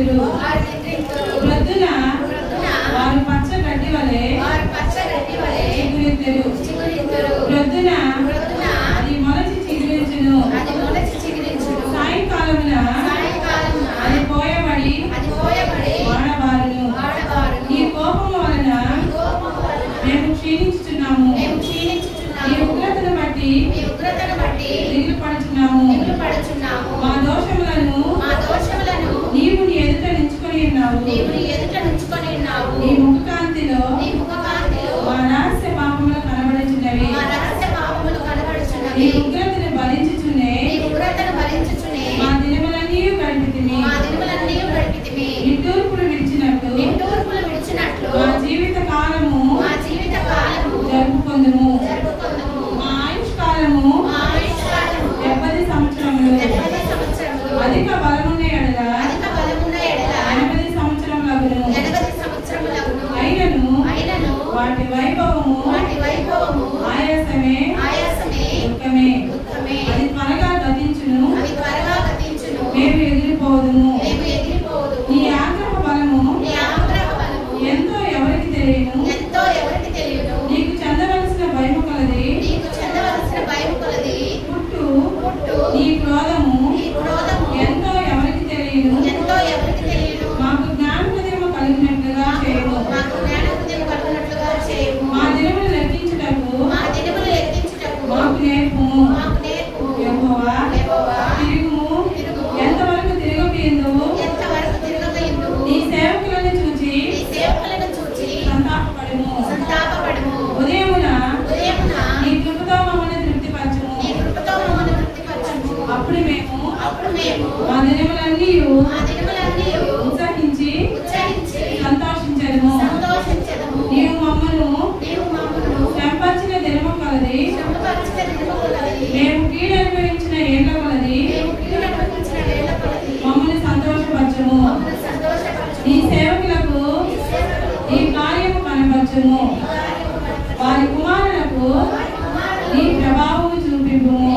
నిద్రింతురు. ప్రొద్దున వారు పచ్చ గడ్డి వలె చిగురింతురు. ప్రొద్దున అది మొలచి చిగురించును. సాయంకాలమున అది పోయబడి వాడబారును. ఈ కోపము వలన మేము క్షీణించుచున్నాము. ఈ ఉగ్రతను బట్టి దిగులు పడుచున్నాము. మా దోషములను నీవు నీ ఎదుట నించుకొని ఉన్నావు. నీ ముఖకాంతిలో మా రహస్య పాపములు కనబడుచున్నవి. నీ ఉగ్రతను భరించుచునే మా దినములన్నీ గడిపితిమి. నిట్టూర్పులు విడిచినట్లు మా జీవిత కాలము జరుపుకొందుము. మా ఆయుష్ కాలము 70 సంవత్సరములు. అధిక బలమున్న ఎడల 80 సంవత్సరములగును. అయినను వాటి వైభవము ఆయాసమే దుఃఖమే. అది త్వరగా గతించును. మేము ఎగిరిపోదుము. నీ ఆగ్రహ బలము ఎంతో ఎవరికి తెలియను. నీకు చెందవలసిన భయము కలది పుట్టు. నీ క్రోధము ఎంతో ఎవరికి తెలియను. మాకు జ్ఞానోదయము కలిగినట్లుగా చేయము. మా దినములు లెక్కించుటకు మాకు నేర్పుము. యెహోవా తిరుగుము. ఎంతవరకు తిరగబోయిందువు. నీ సేవకులను చూచి సంతాపపడుము. ఉదయమున నీ కృపతో మమ్మల్ని తృప్తిపరచుము. అప్పుడు మేము మా దినములన్నీ ఉత్సహించి సంతోషించదుము. నీవు మమ్మను శ్రమపరిచిన దినము కలది. మేము కీడు అనుభవించిన ఏళ్ల కొలది మమ్మల్ని సంతోషపరచుము. నీ సేవకులకు నీ కార్యము కనబరచుము. వారి కుమారులకు నీ ప్రభావము చూపింపుము.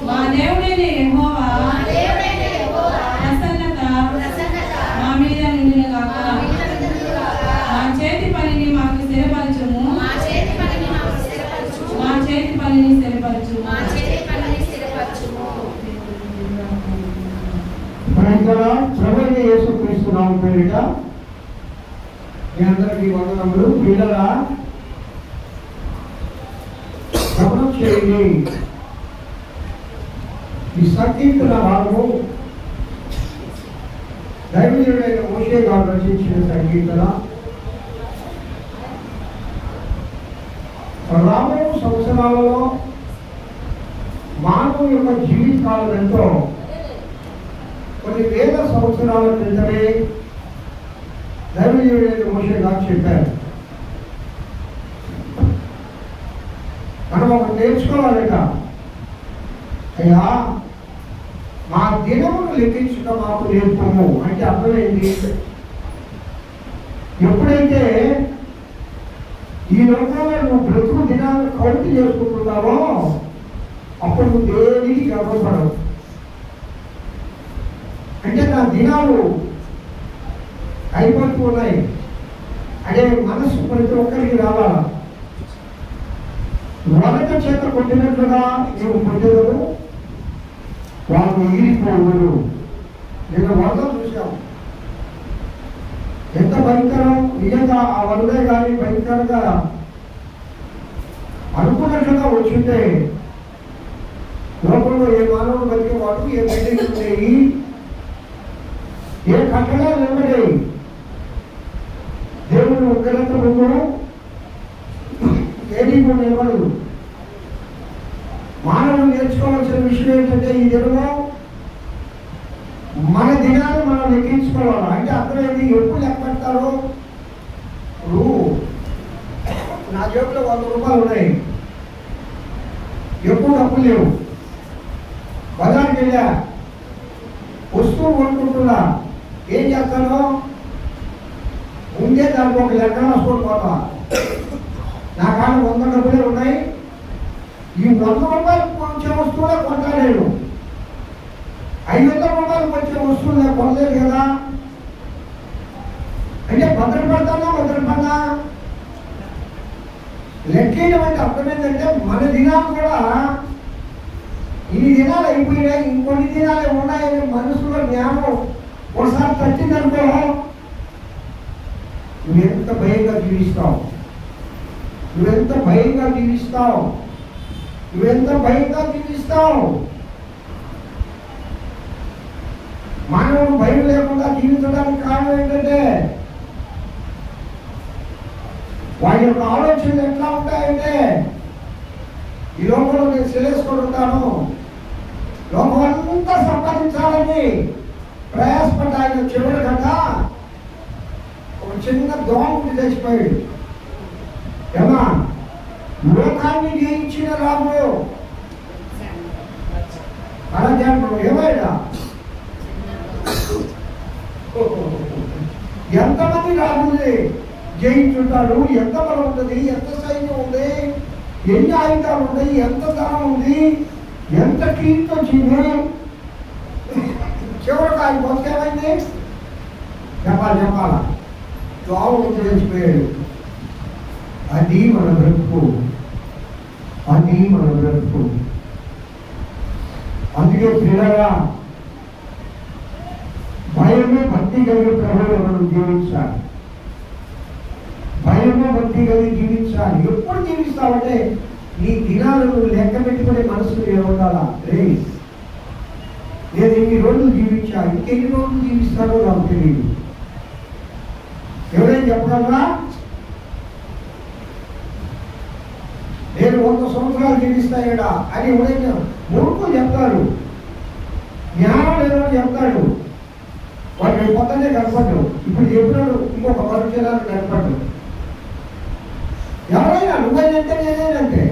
మా దేవుడైన యెహోవా ప్రసన్నత మా మీద నిండును గాక. మా చేతి పనిని మాకు స్థిరపరచుము. మా చేతి పనిని స్థిరపరచుము. ప్రభువైన యేసుక్రీస్తు నామమున పేరిట మీ అందరికీ వందనములు. పిల్లలా గమనం చేయండి. ఈ సంకీర్తన భాగము దైవజనుడైన మోషే గారు రచించిన సంకీర్తన. రాబోయే సంవత్సరాలలో మానవు యొక్క జీవితకాలం ఎంతో కొన్ని వేల సంవత్సరాల క్రితమే దైవజనుడైన మోషే గారు చెప్పారు. మనం ఒకటి నేర్చుకోవాలట. అయ్యా మా దినమును లెక్కించుట మాకు నేర్పము అంటే అర్థమైంది. ఎప్పుడైతే ఈ లోకంలో నువ్వు బ్రతుకు దినాలను కౌంట్ చేసుకుంటున్నావో అప్పుడు నువ్వు దేనికి గర్వపడవు. అంటే నా దినాలు అయిపోతూ ఉన్నాయి అదే మనసు ప్రతి ఒక్కరికి రావాలా. వలక చేత కొట్టినట్లుగా నీవు పొందెదవు, వాళ్ళు ఎగిరిపోవురు. నిన్న వరద చూసాం, ఎంత భయంకరం. నిజంగా ఆ వరదే కానీ భయంకరంగా అనుకున్నట్లుగా వచ్చింటే లోపల ఏ మానవుడు బతికేవాడు, ఏ బిల్డింగ్ ఉండేవి, ఏ కట్టడాలు నిలబడేవి. దేవుడు ఉగ్రత ముందు ఏది కూడా నిలబడదు. మానవుడు నేర్చుకోవాల్సిన విషయం ఏంటంటే ఈ దినంలో మన దినాన్ని మనం లెక్కించుకోవాలి. అంటే అర్థమైంది. ఎప్పుడు లెక్క పెడతారో, ఇప్పుడు నా జేబులో 100 రూపాయలు ఉన్నాయి, ఎప్పుడు డబ్బులు లేవు, బజార్కి వెళ్ళా, వస్తువు కొనుక్కుంటున్నా, ఏం చేస్తాను, ముందే దానికి ఒక లెక్క రాసుకొని పోతా. నా కాడ 100 డబ్బులే ఉన్నాయి, ఈ 100 రూపాయలకు వచ్చే వస్తువులే కొంటా. నేను 500 రూపాయలకు వచ్చే వస్తువులే కొన. పడలేదు కదా. అంటే భద్రపడతా లెక్కేయడం అంటే అర్థం ఏంటంటే మన దినాలు కూడా ఇన్ని దినాలు అయిపోయినాయి, ఇంకొన్ని దినాలే ఉన్నాయని మనసులో జ్ఞానం ఒకసారి తట్టిందనుకో, నువ్వెంత భయంగా జీవిస్తావు, నువ్వెంత భయంగా జీవిస్తావు. మానవుడు భయం లేకుండా జీవించడానికి కారణం ఏంటంటే వాడి యొక్క ఆలోచనలు ఎట్లా ఉంటాయంటే, ఈ లోకంలో నేను సెలేసుకొని ఉంటాను, లోకం అంతా సంపాదించాలని ప్రయాసపడ్డ ఆయన చివరి కదా ఒక చిన్న దోమకుడు చచ్చిపోయాడు. ఏమా లోకాన్ని జయించిన రాముడు అలెగ్జాండర్ ఏమైనా ఎంతమంది రాముల్ని జయించుంటాడు, ఎంత బలం ఉంటుంది, ఎంత సైన్యం ఉంది, ఎన్ని ఆయుధాలు ఉన్నాయి, ఎంత ధనం ఉంది, ఎంత కీర్తి వచ్చింది. చివరికి ఆయన బతికేమైంది చెప్పాలా దోమకు చచ్చిపోయాడు. అది మన బ్రతుకు. అందుకే పిల్లగా భయమే భక్తి కలిగి ప్రభువులు మనం జీవించాలి. ఎప్పుడు జీవిస్తావంటే నీ దినాలను లెక్క పెట్టుకునే మనసులు ఏముండాలా. నేను ఇన్ని రోజులు జీవించా, ఇంకెన్ని రోజులు జీవిస్తానో నాకు తెలియదు. ఎవరైనా చెప్పగలరా? నేను 100 సంవత్సరాలు జీవిస్తాయడా అని ఎవరైనా మూర్ఖులు చెప్తారు, జ్ఞానం లేదని చెప్తాడు. వాడు పొద్దున్నే కనపడ్డు, ఇప్పుడు చెప్పినాడు ఇంకొక 10 నిమిషాలు కనపడ్డు. ఎవరైనా నువ్వేనంటే నేనేనంటే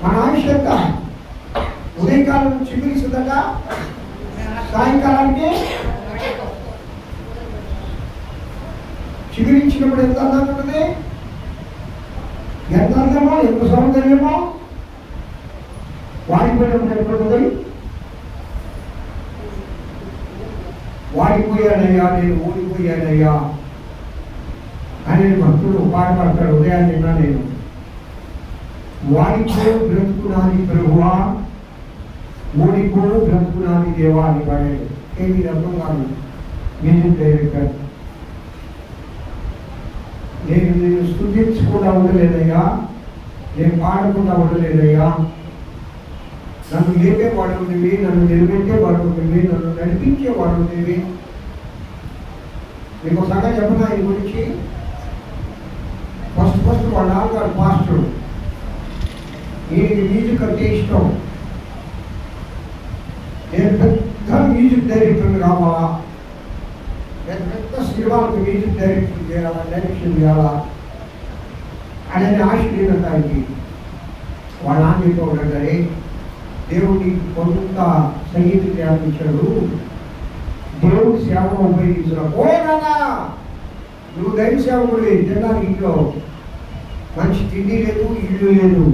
మన ఆయుష్ ఎంత ఉదయకాలం చిగురిస్తుందట, సాయంకాలానికి చిగురించినప్పుడు ఎంత అందంగా ఉంటుంది, ఎంత అందమో ఎంత సౌందర్యమో. వాడిపోయినప్పుడు ఎక్కడుంది, వాడిపోయానయ్యా, నేను ఓడిపోయానయ్యా అని భక్తుడు పాడపడతాడు. ఉదయాన్ని నేను వాడిపో బ్రతుకునాది ప్రభువా, ఓడిపో బ్రతుకునాది దేవా అని పాడాడు. ఏమి అర్థం కాదు. మ్యూజిక్ డైరెక్టర్, నేను స్తుతించకుండా ఉండలేదయ్యా, నేను పాడకుండా ఉండలేదయ్యా, నన్ను లేపేవాడు ఉండేవి, నన్ను నిలబెట్టేవాడు ఉండేవి, నన్ను నడిపించేవాడు ఉండేవి. మీకు ఒక సంగతి చెప్పనా ఈ గురించి. ఫస్ట్ వాళ్ళ నాన్నగారు పాస్టర్, ఈయనకి మ్యూజిక్ అంటే ఇష్టం. నేను పెద్ద మ్యూజిక్ డైరెక్టర్ కావాలా, పెద్ద సినిమాలకు మ్యూజిక్ డైరెక్షన్ చేయాలా అనే ఆశ లేదంట ఆయనకి. వాళ్ళ నాన్న చెప్పేవాడంటే, దేవుడికి కొంత సంగీతం జ్ఞాపించాడు, దేవుడి సేవను ఉపయోగించడం. ఓ నాన్న, నువ్వు దైవ సేవకుడి, తినడానికి ఇంట్లో మంచి తిండి లేదు, ఇల్లు లేదు,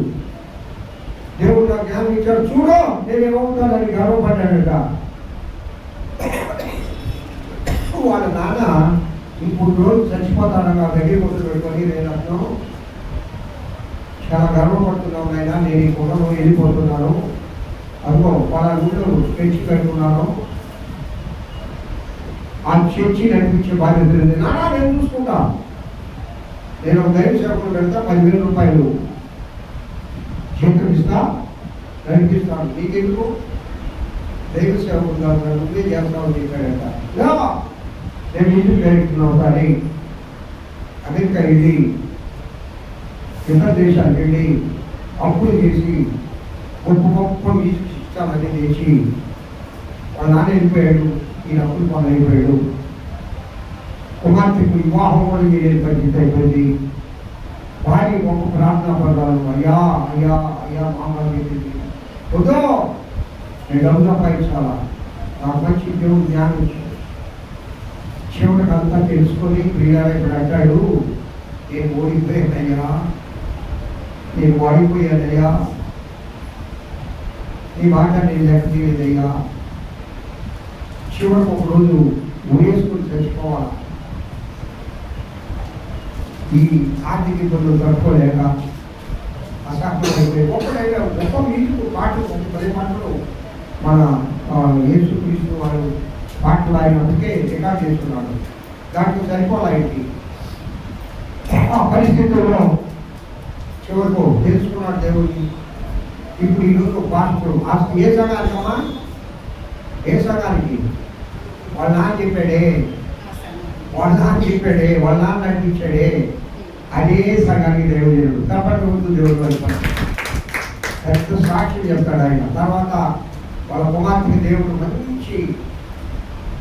దేవుడు నాకు జ్ఞానం ఇచ్చాడు, చూడు నేనేమవుతానని గర్వపడ్డాడట. వాళ్ళ నాన్న ఇంకొన్ని రోజు చచ్చిపోతానగా గడ్డి కొట్టు పెట్టుకొని, నేను అర్థం చాలా గర్వపడుతున్నావు నాయన, నేను ఈ కుటుంబం వెళ్ళిపోతున్నాను, అదిగో వాళ్ళ ఊళ్ళో చర్చి పెట్టుకున్నాను, ఆ చర్చి నడిపించే బాధ్యత లేదు, నానా నేను చూసుకుంటా, నేను ఒక దైవ సేవకులు పెడతా, 10,000 రూపాయలు జీతం ఇస్తా, నడిపిస్తాను, నీకెందుకు దైవ సేవకులు కాదు, నువ్వే చేస్తామని చెప్పాడట. నేను ఇంటికి జరుగుతున్నావు కానీ అమెరికా వెళ్ళి ఇతర దేశాలకు వెళ్ళి అప్పులు చేసి గొప్ప మ్యూజిక్ ఇస్తామని చేసి వాళ్ళ నాన్న వెళ్ళిపోయాడు, ఈయన అప్పులు పాలైపోయాడు. కుమార్తెకు వివాహం కూడా చేయలేని పరిస్థితి అయిపోయింది. భార్య గొప్ప ప్రార్థనా పదాలు, అయ్యా అయ్యా అయ్యా మామూలు చెప్పింది, వద్దో నేను డబ్బు సంపాదించాలా, నాకు మంచి దేవుడు జ్ఞానం ఇచ్చాడు. చివరికి అంతా తెలుసుకొని ప్రియాలు ఇప్పుడు అంటాడు, నేను ఓడిపోయానయ్యా, నేను వాడిపోయానయ్యా, నీ మాట నేను లెక్క తీయలేదయ్యా, చివరికి ఒక రోజు ఉరేసుకుని చచ్చిపోవాలి. ఈ ఆర్థిక ఇబ్బందులు తట్టుకోలేక అసహ్యమైతే ఒకటైనా ఒక మీకు పాటలు 10 పాటలు మన యేసుక్రీస్తు వారు పాటలు అయినప్పటికే రికార్డ్ చేస్తున్నాడు. దాంట్లో సరిపోలాయింది. ఆ పరిస్థితుల్లో చివరకు తెలుసుకున్నాడు దేవుడిని. ఇప్పుడు ఈరోజు పాస్టర్ ఏ సంఘానికమ్మా? ఏ సంఘానికి? వాళ్ళ నాన్న చెప్పాడే, వాళ్ళ నాన్న నడిపించాడే, అదే సంఘానికి దేవుడు తప్పటి ముందు దేవుడు పెద్ద సాక్షి చెప్తాడు ఆయన. తర్వాత వాళ్ళ కుమార్తెకి దేవుడు మంచి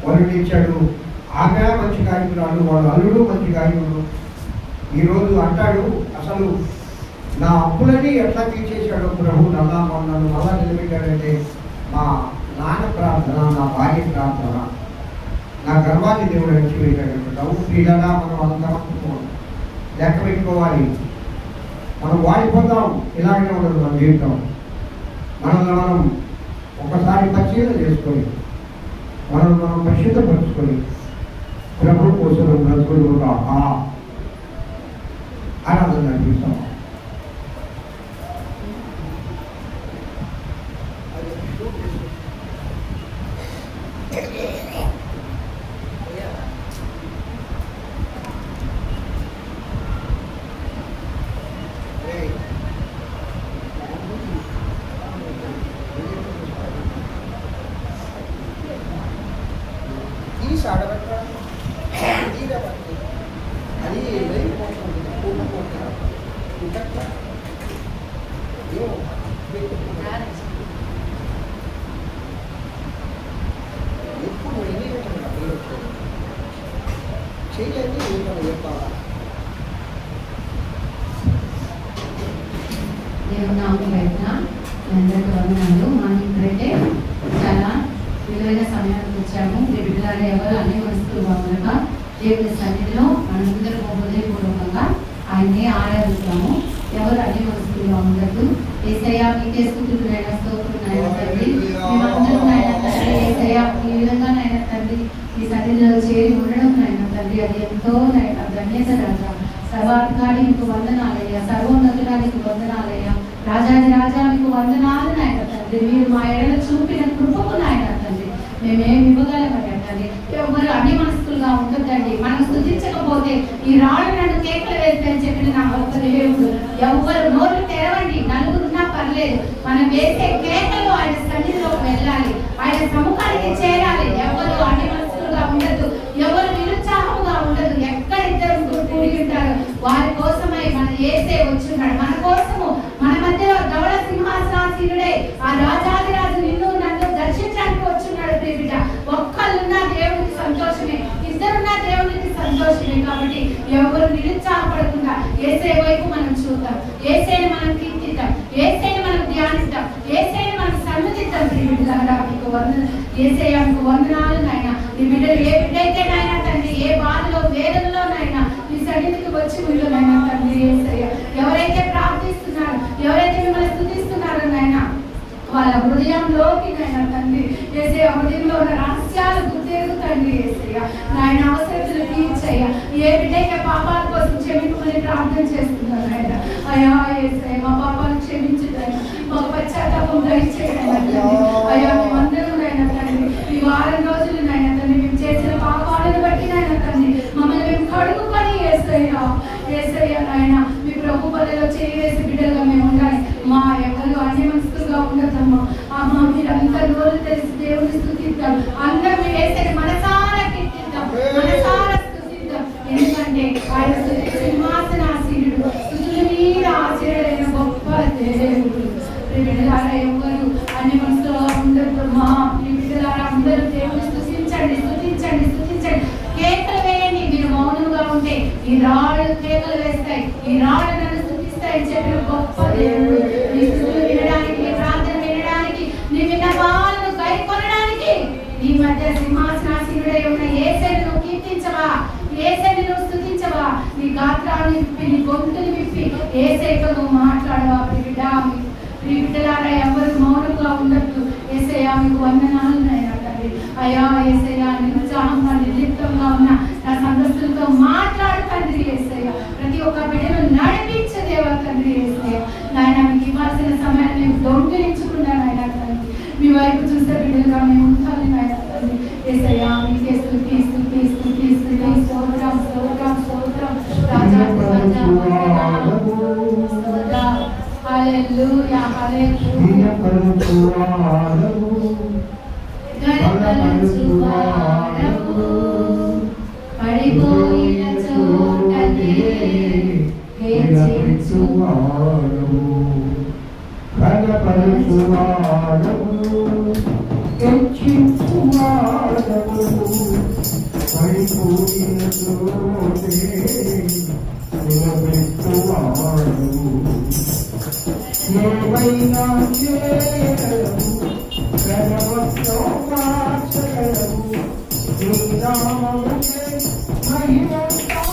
వరుడు ఇచ్చాడు. ఆమె మంచి కార్యక్రమాలు, వాళ్ళ అల్లుడు మంచి కార్యక్రమాలు. ఈరోజు అంటాడు, అసలు నా అప్పులన్నీ ఎట్లా తీసేశాడు ప్రభు, నన్ను మళ్ళా నిలబెట్టాడంటే మా నాన్న ప్రార్థన, నా భార్య ప్రార్థన, నా గర్వాన్ని దేవుడు హెచ్చివేశాడు. డబ్బు ఫ్రీగా మనం అంతా లెక్క పెట్టుకోవాలి. మనం వాడిపోతాం, ఇలాగే ఉండదు మన జీవితం. మనల్ని మనం ఒకసారి పరిశీలన చేసుకొని మనం పరిశుద్ధపరుచుకొని ప్రభు కోసం బ్రతుకులు ఆరాధన నడిపిస్తాం. అందరికీ వందనాలు. మనం ఇప్పుడైతే చాలా విలువైన సమయానికి వచ్చాము. మీ బిడ్డలారా ఎవరు అన్ని వస్తువులు బాగుండగా దేవుని సన్నిధిలో మనందరూ హృదయపూర్వకంగా ఆయన్ని ఆరాధిస్తాము. ఎవరు అన్ని వస్తువులు ఉండదు. యేసయ్యా మీకే స్తుతులు నాయనా, స్తోత్రం నాయనా తండ్రి. మేమందరం నాయనా తండ్రి యేసయ్యా ఈ విధంగా నాయనా తండ్రి ఈ సన్నిధిలో చేరి ఉండడం నాయనా తండ్రి అది ఎంతో నాయనా ధన్యత రాజా. సర్వాధికారి మీకు వందనాలయ్యా, సర్వోన్నతుడా నీకు వందనాలయ్యా, రాజాది రాజా మీకు వందనాలు నాయన తండ్రి. మీరు మా ఎడల చూపిన కృపకు నాయన తండ్రి మేమేమి ఇవ్వగలమని తండ్రి. ఎవరు అన్ని మనస్కులుగా ఉంటుందండి. మనం స్తుతించకపోతే ఈ రాళ్ళు నన్ను కేకలు వేస్తాయని చెప్పిన నా గొప్ప దేవుడు. ఎవరు నోరు తెరవండి, నలుగురున్నా పర్లేదు, మనం వేసే కేకలు ఆయన సన్నిధిలోకి వెళ్ళాలి, ఆయన సముఖానికి చేరాలి. ఎవరు అన్ని మనస్కులుగా ఉండదు, ఎవరు నిరుత్సాహంగా ఉండదు. ఎక్కడ ఇద్దరు కూడి ఉంటారు వారి కోసమై మన యేసే వచ్చున్నాడు. మన కోసము మన మధ్యలో ధవళ సింహాసనాసీనుడే ఆ రాజాది రాజు నిన్ను నన్ను దర్శించడానికి వచ్చున్నాడు. ప్రియబిడ్డ ఒక్కళ్ళున్నా దేవునికి సంతోషమే, ఇద్దరున్నా దేవునికి సంతోషమే. కాబట్టి ఎవరు నిరుత్సాహపడకుండా యేసే వైపు మనం చూద్దాం, యేసేని మనం కీర్తిద్దాం, యేసేని మనం ధ్యానిద్దాం, యేసేని మనం సన్నిధిద్దాం. ప్రియబిడ్డలారా మీకు యేసయ్య మీకు వందనాలు నాయన. ఈ బిడ్డలు ఏ బిడ్డైతే నాయన తండ్రి ఏ బాధలో వేదనలో నాయన ఈ సన్నిధికి వచ్చి మీరు నాయన తండ్రి యేసయ్య ఎవరైతే ప్రార్థిస్తున్నారో, ఎవరైతే మిమ్మల్ని స్తుతిస్తున్నారో నాయన వాళ్ళ హృదయంలోకి నాయన తండ్రి యేసయ్య హృదయంలో ఉన్న రహస్యాలు గుర్తెరుగుతండి యేసయ్య. నాయన అవసరతలు తీర్చయ్య. ఏ బిడ్డైతే పాపాల కోసం క్షమించమని ప్రార్థన చేస్తున్నారు నాయన, అయ్యా యేసయ్య మా పాపాలు క్షమించుతాయి, మాకు పశ్చాత్తాపం దయచేయండి అయ్యా. మేమందరం నాయన తండ్రి ఈ వారం రోజులు నాయన తండ్రి మేము చేసిన పాపాలను బట్టి నాయన తండ్రి మమ్మల్ని మేము కడుగుకొని యేసయ్య నాయన మీ ప్రభు బలలో చేసి బిడ్డలుగా మేము ఉండాలి. మా ఎవరు అన్ని మనసుగా ఉండదమ్మా. అమ్మా మీరంతా రోజు తెలిసి దేవుని స్తుతిద్దాం, అందరూ యేసయ్యని మనసారా కీర్తిద్దాం, మనసారా స్తుతిద్దాం. ఎందుకంటే ఆయన సింహాసనాసీనుడు, స్తుతుల మీద ఆశ్చర్యమైన గొప్ప దేవుడు. బిడ్డలారా ఎవరు అన్ని మనసులో ఉండదు. మా బిడ్డలారా అందరూ దేవుని స్తుతించండి, స్తుతించండి, స్తుతించండి. కేకలు వేయండి. మీరు మౌనంగా ఉంటే ఈ రాళ్ళు కేకలు వేస్తాయి, ఈ రాళ్ళు నన్ను స్తుతిస్తాయని చెప్పిన గొప్ప దేవుడు. నీ స్తుతులు వినడానికి, నీ ప్రార్థన వినడానికి, నీ విన్నపాలను కైకొనడానికి నీ మధ్య సింహాసనాసీనుడై ఉన్న యేసయ్యను నువ్వు కీర్తించవా, యేసయ్యను నువ్వు స్తుతించవా, నీ గాత్రాన్ని విప్పి నీ గొంతుని విప్పి యేసయ్యతో నువ్వు మాట్లాడవా. బిడ్డలారా ఎవరు మౌనంగా ఉండద్దు. యేసయ్య మీకు వందనాలు నాయన తండ్రి. అయ్యా యేసయ్యా నిరుత్సాహంగా నిర్లిప్తంగా ఉన్న నా సంఘస్థులతో మాట్లాడు తండ్రి యేసయ్యా. ప్రతి ఒక్క బిడ్డను నడిపించే దేవా తండ్రి యేసయ్యా. నాయన మీకు ఇవ్వాల్సిన సమయాన్ని మేము దొంగిలించుకున్నాను ఆయన తండ్రి. మీ వైపు చూస్తే బిడ్డలుగా మేము ఉంటాను నాయన తండ్రి యేసయ్యా. మీకే స్తుతి స్తుతి స్తుతి స్తుతి స్తోత్రం స్తోత్రం స్తోత్రం రాజా స్తోత్రం. హల్లెలూయా హల్లెలూయా. పడిపోయిన చోటనే హెచ్చించువాడవు, బలపరచువాడవు, హెచ్చించువాడవు, పడిపోయిన చోటే నిలబెట్టువాడవు. ఏమైనా చేయగలవు, గర్వంతో మార్చగలవు, నీ నామముకే మహిమంతా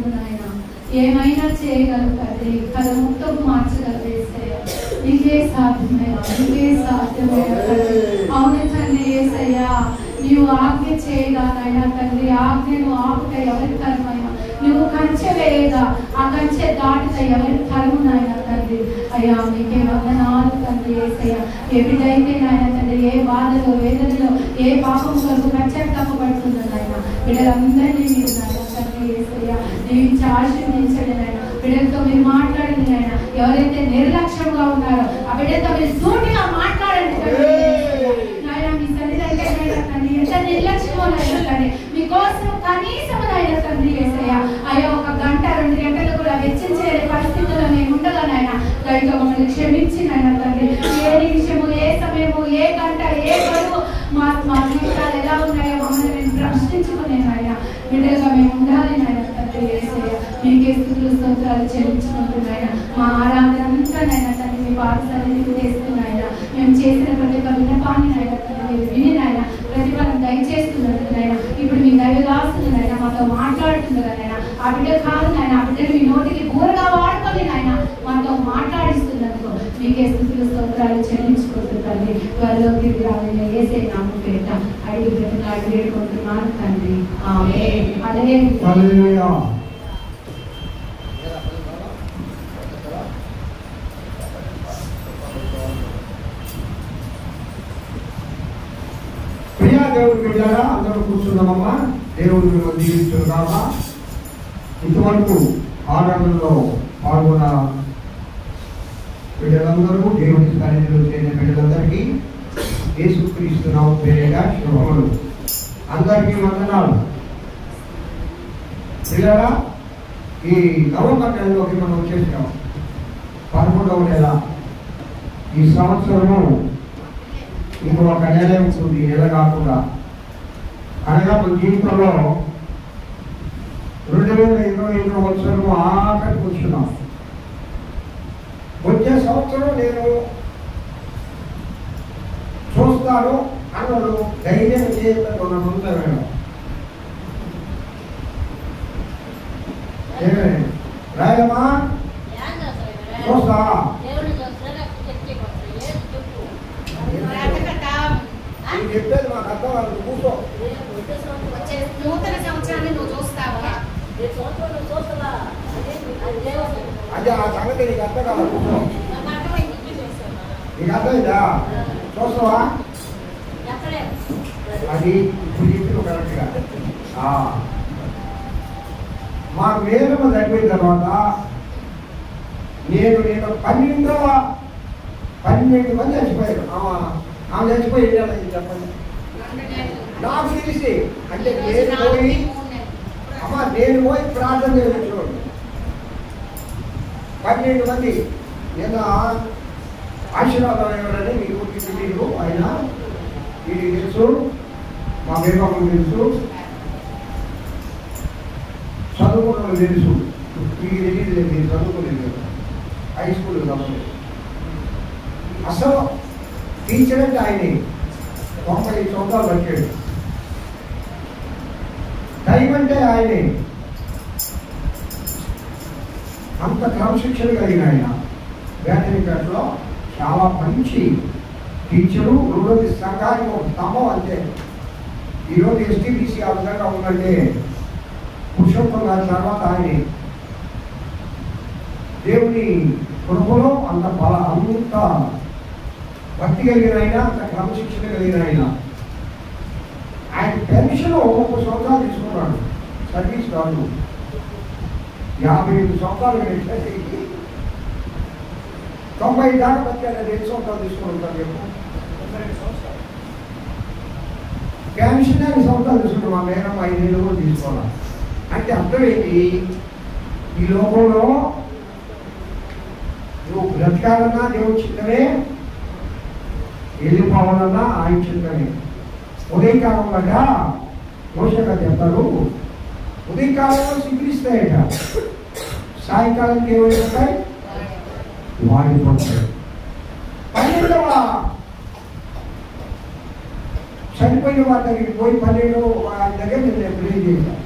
ముందు నాయన ఏమైనా చేయగలరు తండ్రి, కథ మొత్తం మార్చగలరు యేసయ్య. నీకే సాధ్యమయ్యా, నీకే సాధ్యమయ్యా తండ్రి. అవును తండ్రి యేసయ్యా, నీవు ఆజ్ఞ చేయగా నాయన తండ్రి, ఆజ్ఞను ఆపుట ఎవరి తరమైనా, నువ్వు కంచె వేయగా ఆ కంచె దాటుట ఎవరి తరము నాయన తండ్రి. అయ్యా మీకే వందనాలు తండ్రి యేసయ్య. ఏ బిడ్డైతే నాయన తండ్రి ఏ బాధలో వేదనలో ఏ పాపం కొరకు పశ్చాత్తాపడుతుందో నాయన బిడ్డలందరినీ మీరు నాయన తండ్రి యేసయ్య దీవించి ఆశీర్వదించండి నాయన. బిడ్డలతో మీరు మాట్లాడండి నాయన. ఎవరైతే నిర్లక్ష్యంగా ఉన్నారో ఆ బిడ్డతో మీరు సూటిగా మాట్లాడండి నాయన. మీ సన్నిధి తండ్రి ఎంత నిర్లక్ష్యమో నాయన తండ్రి, మీకోసం కనీసం నాయన తండ్రి యేసయ్య అయ్యా 1 గంట 2 గంటలు కూడా వెచ్చించే పరిస్థితుల్లో మేము ఉండగా నాయన దయతో మమ్మల్ని క్షమించి నాయన తండ్రి. ఏ నిమిషము ఏ సమయము ఏ గంట ఏ గడువు మా జీవితాలు ఎలా ఉన్నాయో మమ్మల్ని మేము ప్రశ్నించుకునే నాయన బిడ్డలుగా మేము ఉండాలి నాయన తండ్రి యేసయ్య. మీకే స్తుతులు స్తోత్రాలు చెల్లించుకుంటున్నాయన. మా ఆరాధన అంతా నాయన తండ్రి మీ పాద సన్నిధికి తెస్తున్నాయన. మేము చేసిన ప్రతి ఒక్క విన్నపాన్ని నాయన తండ్రి మీరు విని నాయన ప్రతిఫలం దయచేస్తున్నారు నాయన. ఇప్పుడు మీ దైవదాసులు నాయన మాతో మాట్లాడుతున్నారు నాయన. ఆ బిడ్డ కాదు నాయన, ఆ బిడ్డను మీ నోటికి బూరగా వాడుకొని నాయన మాతో మాట్లాడిస్తున్నందుకు మీకే స్తుతులు స్తోత్రాలు చెల్లించుకుంటుంది. త్వరలో తిరిగి రావాలని యేసే నామమున పేరిట అడిగి బ్రతిమలాడి వేడుకుంటున్నాను తండ్రి. ఆమేన్. హల్లెలూయా. ప్రియా దేవుడి బిడ్డలారా, అందరూ కూర్చున్నామమ్మా. దేవుడు మిమ్మల్ని దీవించును గాక. ఇంతవరకు ఆరాధనలో పాల్గొన్న బిడ్డలందరూ, దేవుడి సన్నిధిలో చేరిన బిడ్డలందరికీ యేసుక్రీస్తు నామమున పేరిట శుభములు. అందరికీ వందనాలు. పిల్లరా, ఈ నవంబర్ నెలలోకి మనం వచ్చేసాం. 11వ నెల. ఈ సంవత్సరము ఇంకొక నెల ఉంటుంది, నెల కాకుండా. అనగా మన జీవితంలో 2021 సంవత్సరము ఆఖరికి వచ్చినాం. వచ్చే సంవత్సరం నేను చూస్తాను అన్నలు ధైర్యం చేయకుండా నమ్ముతాను. రాయమ్మా చూస్తా చెప్పేది మాకు అర్థం కాదు. కూర్చో. నూతన సంవత్సరాన్ని నువ్వు చూస్తావా? అదే ఆ సంగతి నీకు అర్థం కావాలి. కూర్చో. నీకు అర్థమైందా? చూస్తావా? అది ఇప్పుడు చెప్పిన కరెక్ట్గా. మాకు వేదము చనిపోయిన తర్వాత నేను 12 మంది చచ్చిపోయారు. ఆమె చచ్చిపోయి చెప్పండి. నాకు తెలిసి అంటే నేను పోయి ప్రార్థన చేయించుకోండి. 12 మంది. నేను ఆశీర్వాదం ఎవరని మీకు తెలియదు. ఆయన వీడికి తెలుసు, మా బేబాకు తెలుసు, చదువుకున్న తెలుసు. మీకు తెలియదు, మీరు చదువుకోలేదు. హై స్కూల్ కాబట్టి అసలు టీచర్ అంటే ఆయనే 90 సంవత్సరాలు వచ్చాడు. టైం అంటే ఆయనే. అంత క్రమశిక్షణ కలిగిన ఆయన. వేటనికట్లో చాలా మంచి టీచరు. రోజు సంఘానికి ఒక స్తంభం అంతే. ఈరోజు ఎస్టీబీసీ ఆ విధంగా ఉందంటే పురుషోత్తం గారి తర్వాత ఆయనే. దేవుని కృపలో అంత భక్తి కలిగిన ఆయన, అంత క్రమశిక్షణ కలిగిన ఆయన. ఆయన పెన్షన్ 30 సంవత్సరాలు తీసుకున్నాడు. సర్వీస్ కాదు. 55 సంవత్సరాలు పెట్టి 90 దాకా బతికాడు. 2 సంవత్సరాలు తీసుకుంటాను చెప్పు. పెన్షన్ 5 సంవత్సరాలు తీసుకున్నాం. మా మేడం 5 ఏళ్ళు కూడా తీసుకోవాలి. అంటే అర్థం ఏంటి? ఈ లోకంలో నువ్వు బ్రతకాలన్నా దేవుడి చిత్తమే, వెళ్ళిపోవాలన్నా ఆయన చిత్తమే. ఉదయకాలం వల్ల మోసగా చెప్తారు. ఉదయకాలంలో సిగ్గిస్తాయట, సాయంకాలానికి ఏమైపోతాయి? వాడిపోతాయి. 12వ చనిపోయిన వారి దగ్గరికి పోయి 12 వారి దగ్గర నేను ప్రే చేశాను.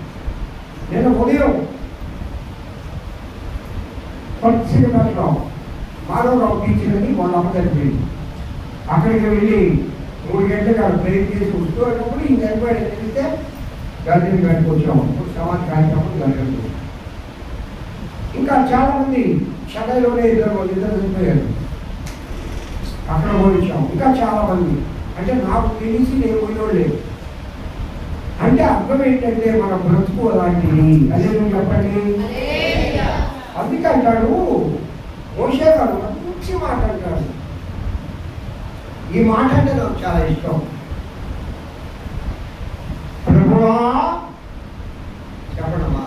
నేను ఉదయం పచ్చిగా పెట్టడం మాధవరావు టీచర్ అని వాళ్ళ అమ్మ చనిపోయింది. అక్కడికి వెళ్ళి 3 గంటలకు అక్కడ ప్రేర్ చేసి వస్తున్నప్పుడు ఈ చనిపోయాడు తెలిస్తే గర్జన్ గడికి వచ్చాము. ఇప్పుడు సమాజ కార్యక్రమం జరగదు. ఇంకా చాలా మంది చెన్నైలోనే ఇద్దరు చనిపోయారు, అక్కడ పోయించాము. ఇంకా చాలా మంది అంటే నాకు తెలిసి నేను పోయినోళ్ళే. అంటే అర్థం ఏంటంటే మన బ్రతుకు అలాంటిది. అదే నువ్వు చెప్పండి. అందుకే అంటాడు మోషే గారు మంచి మాట అంటాడు. ఈ మాట అంటే నాకు చాలా ఇష్టం. ప్రభువా చెప్పడమా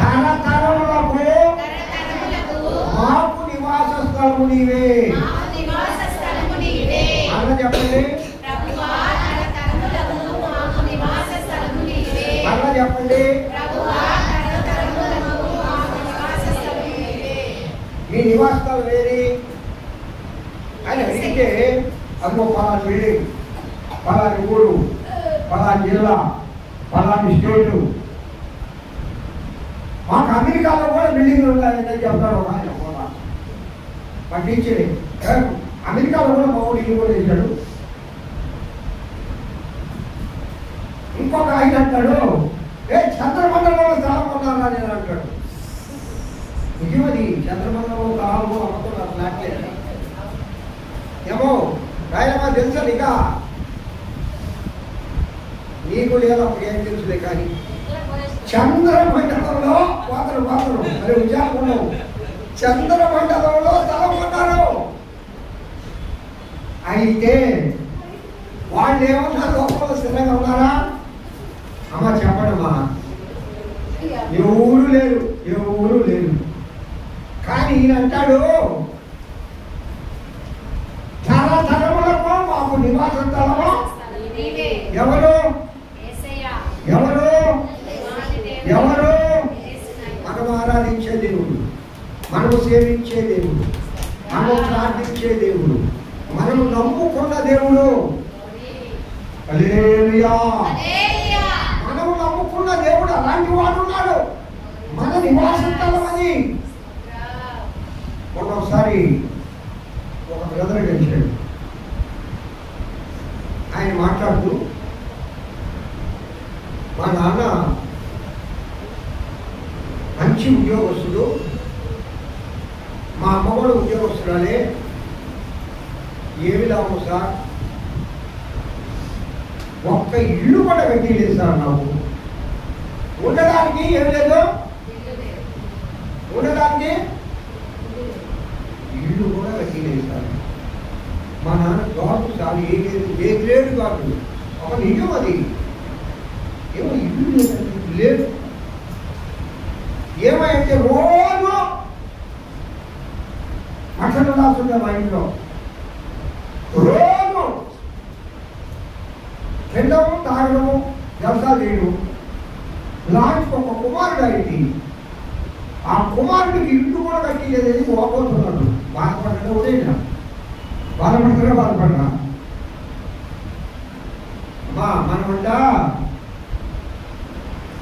తరతరములకు మాకు నివాస స్థలము నీవే అన్న చెప్పండి. అన్న చెప్పండి. మీ నివాస స్థలం ఏది అని అడిగితే అదిగో పలాని బిల్డింగ్, పలాని ఊరు, పలాని జిల్లా, పలాని స్టేటు. మాకు అమెరికాలో కూడా బిల్డింగ్లు ఉన్నాయని చెప్తాడు ఒక ఆయన. మా టీచరే అమెరికాలో కూడా మా ఊరు ఇల్లు కూడా వేసాడు. ఇంకొక ఆయన అంటాడు చంద్రమండలంలో స్థలం కొన్నారా నేను అంటాడు. నిజమది చంద్రమండలంలో స్థలాలు కూడా అమ్ముతున్నారు ఫ్లాట్లే. ఏమో రాయలమా తెలుసా నీక? నీకు లేదా ఏం తెలుసులే. కానీ చంద్రమండలంలో పాత్రలు మరి విచారణ చంద్రమండలంలో స్థలం కొన్నారు. అయితే వాళ్ళు ఏమన్నా లోపల స్థిరంగా ఉన్నారా? అమ్మ చెప్పడమ్మా. ఎవరు లేరు. కానీ ఈయన అంటాడు తరతరములకు మాకు నివాస స్థలము ఎవరు మనం ఆరాధించే దేవుడు, మనము సేవించే దేవుడు, మనము ప్రార్థించే దేవుడు, మనము నమ్ముకున్న దేవుడు. హల్లెలూయా. మనము నమ్ముకున్న దేవుడు అలాంటి వాడు ఉన్నాడు. మన నివాస స్థలం అది. ఒకసారి ఒక బ్రదర్ కలిశాడు. ఆయన మాట్లాడుతూ మా నాన్న మంచి ఉద్యోగస్తుడు, మా అమ్మ కూడా ఉద్యోగస్తురాలే, ఏమి లాభం సార్, ఒక్క ఇల్లు కూడా కట్టిలేదు సార్, నాకు ఉండడానికి ఏమి లేదు, ఉండడానికి ఇల్లు కూడా కట్టిలేదు సార్. మా నాన్న జాబ్ సార్ ఏ గ్రేడ్ కాదు. ఒక నిజం అది. ఏమో ఇల్లు లేదు. ఏమైతే రోజు మటన్ రాస్తుండే మా ఇంట్లో, రోజు తినడము తాగడము జలసాలు చేయడం. లాంటి ఒక కుమారుడు అయింది. ఆ కుమారుడికి ఇల్లు కూడా కట్టిలేదని పోతున్నాడు. బాధపడ్డా ఉదయం బాధపడతా. అమ్మా మనమంట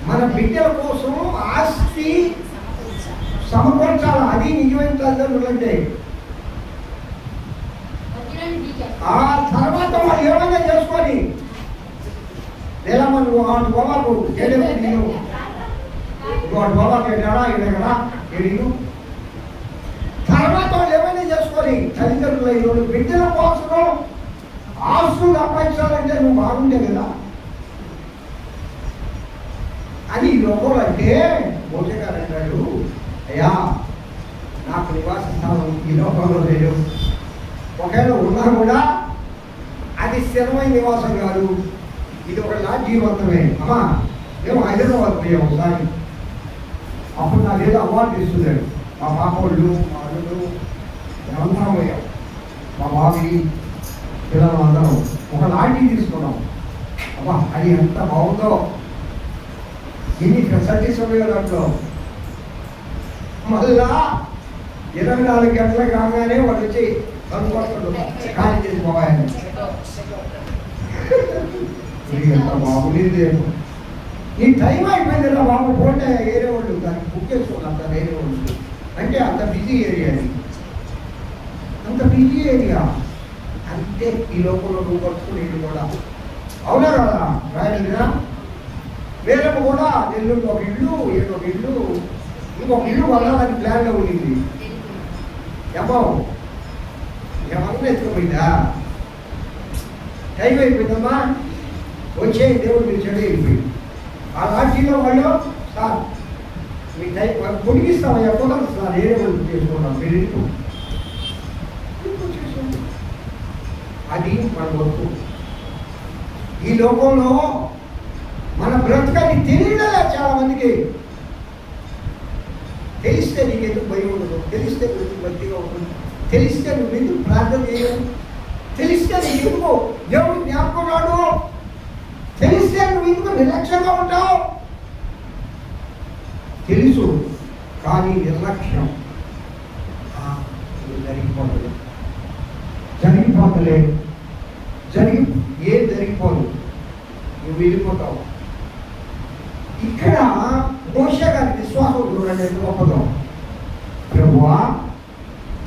మన బిడ్డల కోసం ఆస్తి సమకూర్చాలి. అది నిజమైన తల్లిదండ్రులంటే. ఆ తర్వాత వాళ్ళు ఏమైనా చేసుకొని లేదా మనం వాటి బాబాకు నేను వాటి బాబాకు వెళ్ళాడా వెళ్ళగడా తెలియదు. తర్వాత వాళ్ళు ఏమైనా చేసుకొని తల్లిదండ్రులు బిడ్డల కోసం ఆస్తులు సంపాదించాలంటే నువ్వు బాగుండే కదా అని లోపల అంటే మోషే గారు అంటాడు, అయ్యా నాకు నివాస స్థానం ఈ లోకంలో లేదు. ఒకవేళ ఉన్నా కూడా అది స్థిరమైన నివాసం కాదు, ఇది ఒక జీవంతమే. అమ్మా మేము హైదరాబాద్ పోయాం ఒకసారి. అప్పుడు నాకు ఏదో అవార్డు ఇస్తున్నాడు. మా పాపళ్ళు, మా అల్లుడు మేమందరం పోయాం. మా బాబీ పిల్లలు అందరం ఒక లాంటి తీసుకున్నాం. అబ్బా అది ఎంత బాగుందో, ఎన్ని ఫెసిలిటీస్ ఉన్నాయో దాంట్లో. మళ్ళా 24 గంటలు కాగానే వాళ్ళు వచ్చి కనుకొస్తుంటారు ఖాళీ చేసి పోవాలని. ఎంత బాగుంది. ఈ టైం అయిపోయింది రా బాబు, పోతే వేరే వాళ్ళు దానికి బుక్ చేసుకున్నాం సార్ వేరే వాళ్ళు అంటే అంత బిజీ ఏరియా అది, అంత బిజీ ఏరియా. అంతే ఈ లోకంలో నువ్వు పట్టుకునేది కూడా. అవునా కదా? రాయలేదా? వేరేపు కూడా నెల్లూరు ఒక ఇల్లు, ఏదో ఒక ఇల్లు, ఇంకొక ఇల్లు వల్ల ప్లాన్లో ఉండింది. ఏమో ఏమన్నా ఎత్తుకుపోయిందా? టైం అయిపోయిందమ్మా, వచ్చే దేవుడు మీరు చెడు అయిపోయింది. ఆ లాఠీలో వాళ్ళు సార్ మీ టైం పొడిగిస్తామని చెప్పడం సార్ ఏదో చేసుకుంటాం మీరు ఇంట్లో అది మన వరకు. ఈ లోకంలో మన బ్రతకని తెలియదా చాలా మందికి. తెలిస్తే నీకు ఎందుకు భయం ఉండదు, తెలిస్తే నువ్వు ఎందుకు భక్తిగా ఉంటుంది, తెలిస్తే నువ్వు ఎందుకు ప్రార్థన చేయవు, తెలిస్తే నీకు ఎందుకు దేవుడు జ్ఞాపకం రాడు, తెలిస్తే నువ్వు ఎందుకు నిర్లక్ష్యంగా ఉంటావు. తెలుసు కానీ నిర్లక్ష్యం జరిగిపోతుంది, జరిగిపోతలే, ఏం జరిగిపోదు, నువ్వు వెళ్ళిపోతావు. ఇక్కడ మోషే గారి విశ్వాసం చూడండి ఎంత గొప్పదో. ప్రభువా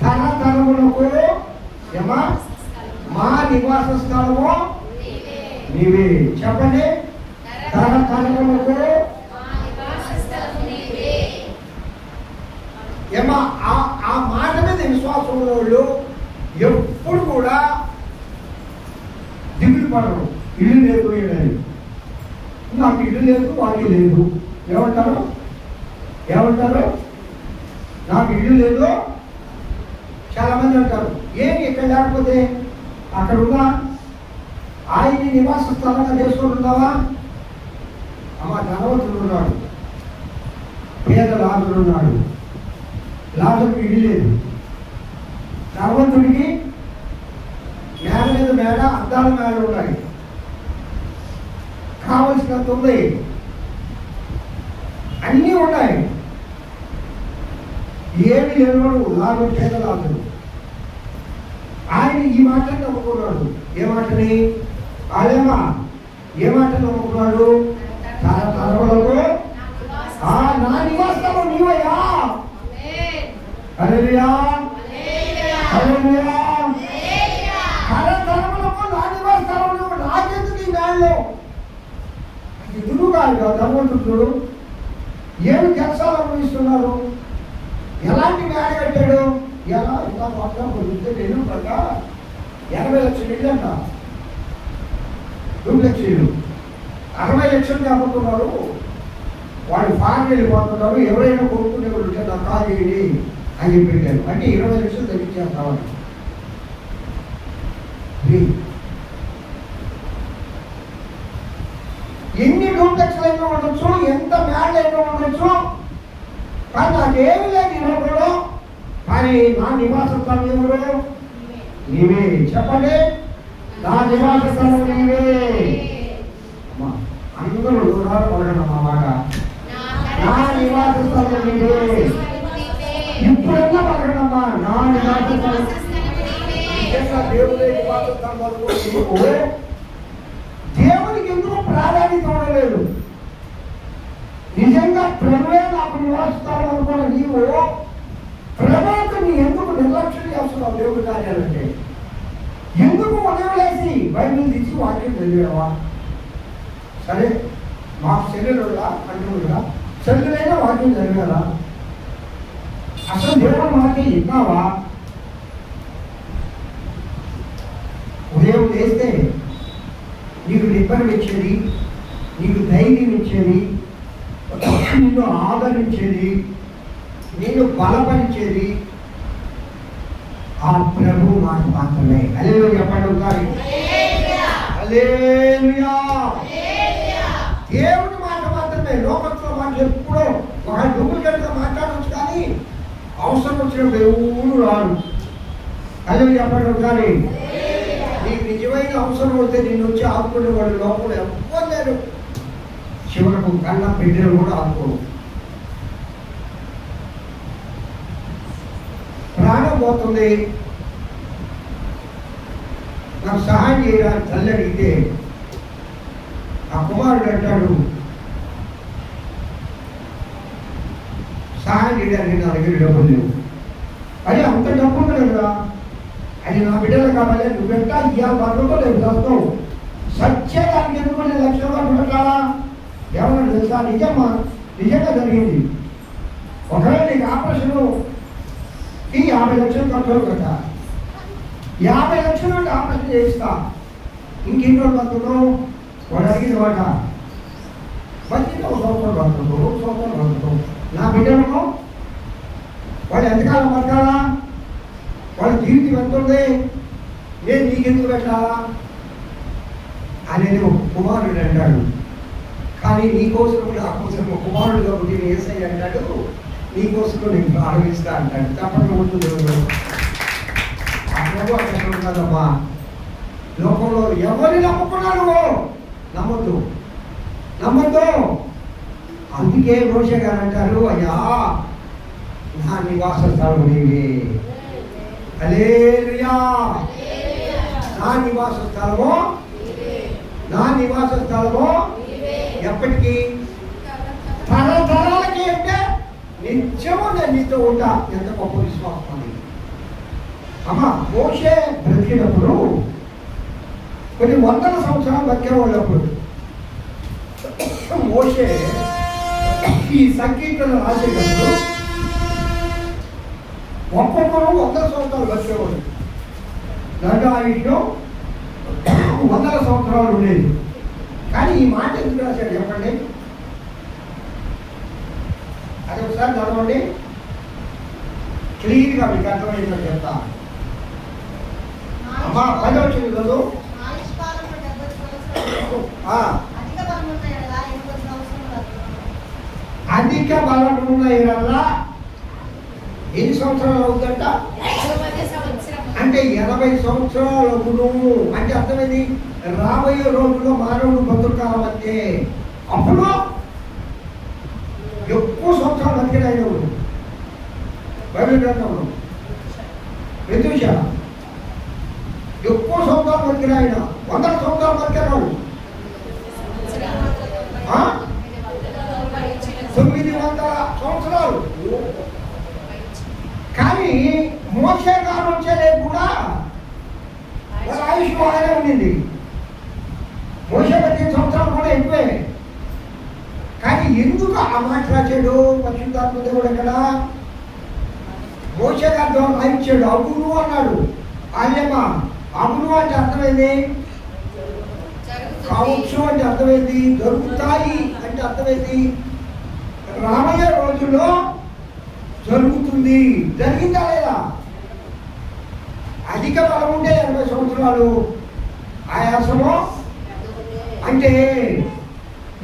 తరతరములకు ఏమా మా నివాస స్థలము నీవే. చెప్పండి, తరతరములకు ఏమా. ఆ మాట మీద విశ్వాసం ఉన్న వాళ్ళు ఎప్పుడు కూడా దిగులు పడరు. ఇల్లు లేదు ఏమని, నాకు ఇల్లు లేదు వాకి లేదు, ఏమంటారు నాకు ఇల్లు లేదు. చాలా మంది అంటారు ఏమి ఇక్కడ లేకపోతే అక్కడ ఉన్నా ఆయన్ని నివాస స్థలంగా చేసుకొని ఉన్నావా? అమ్మ ధనవంతుడు ఉన్నాడు, పేద లాజరు ఉన్నాడు. లాజరుకి ఇల్లు లేదు, ధనవంతుడికి మేడ మీద మేడ, అద్దాల మేడ ఉన్నాయి, కావలసినంత ఉంది, అన్నీ ఉన్నాయి. ఏమి లేనివాడు లాభం పేద లాభం. ఆయన ఈ మాటని నమ్ముకున్నాడు. ఏ మాటని? ఆలేమా ఏ మాటని నమ్ముకున్నాడు? తరతరములకు నా నివాసము నీవయ్యా. హల్లెలూయా, హల్లెలూయా. తరతరములకు నా నివాసము నువ్వు, నాకెందుకు ఈ మేళ్ళు? ఎదురుగా ధనవంతుడు ఏమి ಕೆಲಸలు అనుభవిస్తున్నారు, ఎలాంటి మేడ కట్టాడు, ఎలా ఇంకా మొత్తం ఎల్లు పక్క 80 లక్షలు ఇల్లు అంట, డూప్లెక్స్లు 60 లక్షలు అమ్ముతున్నారు. వాళ్ళు ఫారెన్ వెళ్ళిపోతున్నారు, ఎవరైనా కొనుక్కునే వాళ్ళు ఉంటే నాకు కాల్ చేయండి అని చెప్పి పెట్టారు. అంటే 20 లక్షలు తగ్గించేస్తామని. ఎన్ని డూప్లెక్స్లు అయినా ఉండొచ్చు, ఎంత మేడలు అయినా ఉండొచ్చు, కానీ నాకేమి లేదు ఇవ్వకూడదు. కానీ నా నివాస స్థలం ఎవరు? నీవే. చెప్పండి, నా నివాస స్థలం నీవే. అందరూ దూరాలు పడగడం మా మాట. నా నివాస స్థలం నీవే. ఇప్పుడన్నా పడగడమ్మా, నా నివాస స్థలం దేవుడే నివాస స్థలం. దేవునికి ఎందుకు ప్రాధాన్యత ఉండలేదు? నిజంగా ప్రభువే నాకు నివాసిస్తాను అనుకున్న నీవు ప్రభువుకు నీ ఎందుకు నిర్లక్ష్యం చేస్తున్నావు? దేవుడి కార్యాలంటే ఎందుకు వదిలేసి బైబిల్ తీసి వాక్యం చదివావా? సరే మాకు శరీరంగా అంటున్నా, శరీరైనా వాక్యం చదివారా? అసలు దేవుడు వాక్యం విన్నావా? ఉదయం లేస్తే నీకు నిబ్బరం ఇచ్చేది, నీకు ధైర్యం ఇచ్చేది, నిన్ను ఆదరించేది, నిన్ను బలపరిచేది ఆ ప్రభు మాట మాత్రమే. హల్లెలూయా చెప్పండి ఒకసారి. హల్లెలూయా. దేవుడి మాట మాత్రమే. లోకత్వ మాట ఎప్పుడో ఒక డూప్లికేట్గా మాట్లాడవచ్చు, కానీ అవసరం వచ్చినప్పుడు ఎవరు రారు. హల్లెలూయా చెప్పండి ఒకసారి. నీకు నిజమైన అవసరం వస్తే నిన్ను వచ్చి ఆదుకునే వాడు లోపల ఎవ్వరు లేరు. చివరకు కన్నా బిడ్డలు కూడా ఆదుకోరు. ప్రాణం పోతుంది, నాకు సహాయం చేయడానికి తల్లి అడిగితే ఆ కుమారుడు అంటాడు, సహాయం చేయడానికి నా దగ్గర డబ్బులు లేవు. అదే అంత డబ్బు ఉండదు కదా, అది నా బిడ్డలు కావాలి, నువ్వు పెట్టా ఇవాళ పనుకో లేదు చేస్తావు. సత్యదానికి ఎందుకు నేను లక్షలు పెట్టాలా? ఏమన్నా తెలుసా? నిజంగా జరిగింది. ఒకవేళ నీకు ఆపరేషన్ ఈ 50 లక్షలు ఖర్చు కదా, 50 లక్షలు అంటే ఆపరేషన్ చేయిస్తా. ఇంకెన్ని రోజులు బతుకుతావు? వాడు అడిగిన వాట బతికి 1 సంవత్సరం బతుకుతావు, 2 సంవత్సరాలు బతుకుతావు. నా బిడ్డలకు వాడు ఎంతకాలం బతకాలా? వాడు జీవితం ఎంత ఉంది? నేను నీకెందుకు పెట్టాలా అనేది ఒక కుమారుడు అంటాడు. కానీ నీకోసం నా కోసం ఒక కుమారుడు కాబట్టి ఏసై అంటాడు, నీకోసం నేను ప్రారంభిస్తా అంటాడు. తప్పకుండా ఉంటుంది. అక్కడ ఉన్నదమ్మా, లోకంలో ఎవరిని నమ్ముకున్నాను నమ్మద్దు. అందుకే మోషే గారు అంటారు, అయ్యా నా నివాస స్థలం నీవే. హల్లెలూయా. నా నివాస స్థలము ఎప్పటికీ తరతరాలకి అంటే నిత్యము నేను నీతో ఉంటా. ఎంత గొప్ప విశ్వాసం అది. అమ్మా, మోషే బ్రతికినప్పుడు కొన్ని 100 సంవత్సరాలు బతికేవాళ్ళు. అప్పుడు మోషే ఈ సంకీర్తన రాసేటప్పుడు ఒక్కొక్కరు 100 సంవత్సరాలు బతికేవాళ్ళు. నన్ను ఆయుష్లో 100 సంవత్సరాలు ఉండేది. కానీ ఈ మాట ఎందుకు రాశాడు చెప్పండి? అది ఒకసారి చదవండి, క్లియర్గా మీకు అర్థమైందని చెప్తా. అమ్మా 10వ చదువు. అధిక బలం ఉన్న ఇరల్లా ఎన్ని సంవత్సరాలు అవుతుందంట? అంటే 80 సంవత్సరాలు. అంటే అర్థమైంది, రాబోయే రోజుల్లో మానవుడు బతుకాలం అంటే అప్పుడు ఎక్కువ సంవత్సరాలు బతికిన ఆయన బైబిల్ గ్రంథంలో మెతూషెల ఎక్కువ సంవత్సరాలు బతికిన ఆయన. 100 సంవత్సరాలు బతికినాడు. 900 సంవత్సరాలు. కానీ మోషే గారు వచ్చేదే కూడా వాళ్ళ ఆయుష్ బాగానే ఉండింది. మోషే 15 సంవత్సరాలు కూడా ఎక్కువే. కానీ ఎందుకు ఆ మాట రాశాడు పరిశుద్ధాత్మ దేవుడు? ఎక్కడ మోషే గారి ద్వారా రాయించాడు. అగును అన్నాడు. ఆయమ్మ అగును అంటే అర్థమైంది, కావచ్చు అంటే అర్థమైంది, జరుగుతాయి అంటే అర్థమైంది, రాబోయే రోజుల్లో జరుగుతుంది. జరిగిందా లేదా? అధిక బలం ఉంటే 80 సంవత్సరాలు ఆయాసము అంటే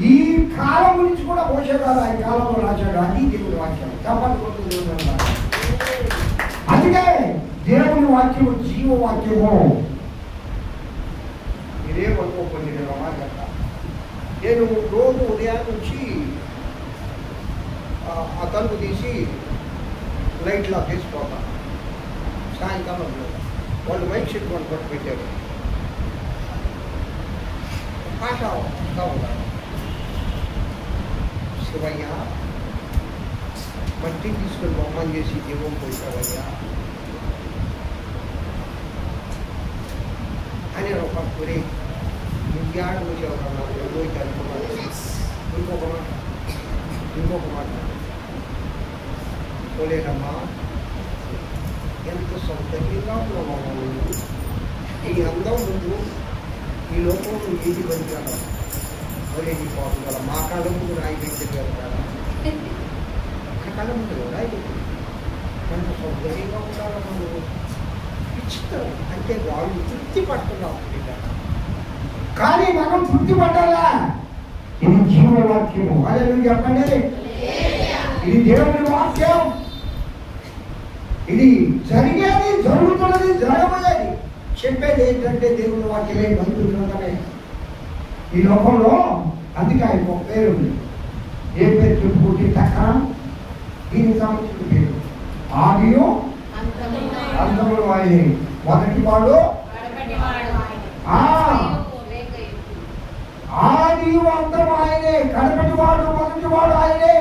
ఈ కాలం గురించి కూడా మోషే గారు ఆయన కాలంలో రాశాడు. అది దేవుని వాక్యం. తప్పకుండా అందుకే దేవుని వాక్యము జీవవాక్యము. ఇదేమనుకోకండి, నేను మాట చెప్తా. నేను రోజు ఉదయం నుంచి ఆ తలుపు తీసి లైట్లు ఆఫ్ చేసిపోతాను. సాయంకాలం వాళ్ళు మైక్ సెట్ పట్టు పెట్టారు, పాట వస్తూ ఉంటారు. శివయ్య మట్టి తీసుకొని బొమ్మని చేసి జీవం పోయిపోవయ్యా అని ఒక పురి నువ్వు వచ్చేవన్నా పోయి అనుకున్నాను. ఇంకొక మాట పోలేదమ్మా, ఎంత సౌందర్యంగా ఉన్నామమ్మా నువ్వు. ఈ అందం ముందు ఈ లోకంలో ఏది పనికిరాదు. ఒరే నీ పాపం కదా, మా కాళ్ళ ముందు రాయి పెట్టారు కదా, ఆ కాళ్ళ ముందు రాయి పెట్టారు. ఎంత సౌందర్యంగా ఉండాలమ్మా నువ్వు. ఇష్టం అంటే వాళ్ళు తృప్తి పడుతున్నావు. కానీ మనం తృప్తి పడాలా? ఇది జీవవాక్యము. అదే నువ్వు చెప్పండి, ఇది దేవుని వాక్యం. ఇది జరిగేది, జరుగుతున్నది, జరగబోయేది. చెప్పేది ఏంటంటే దేవుని వాక్యమే, బైబిల్ గ్రంథమే. ఈ లోకంలో అందుకే ఆయన ఒక పేరు ఉంది. ఏ పేరు చెప్పుకుంటే తక్కువ దీనికి సంబంధించిన పేరు. ఆదియు అంతములు ఆయనే, మొదటి వాడు ఆదియు అంతము ఆయనే, కడపటి వాడు మొదటి వాడు ఆయనే.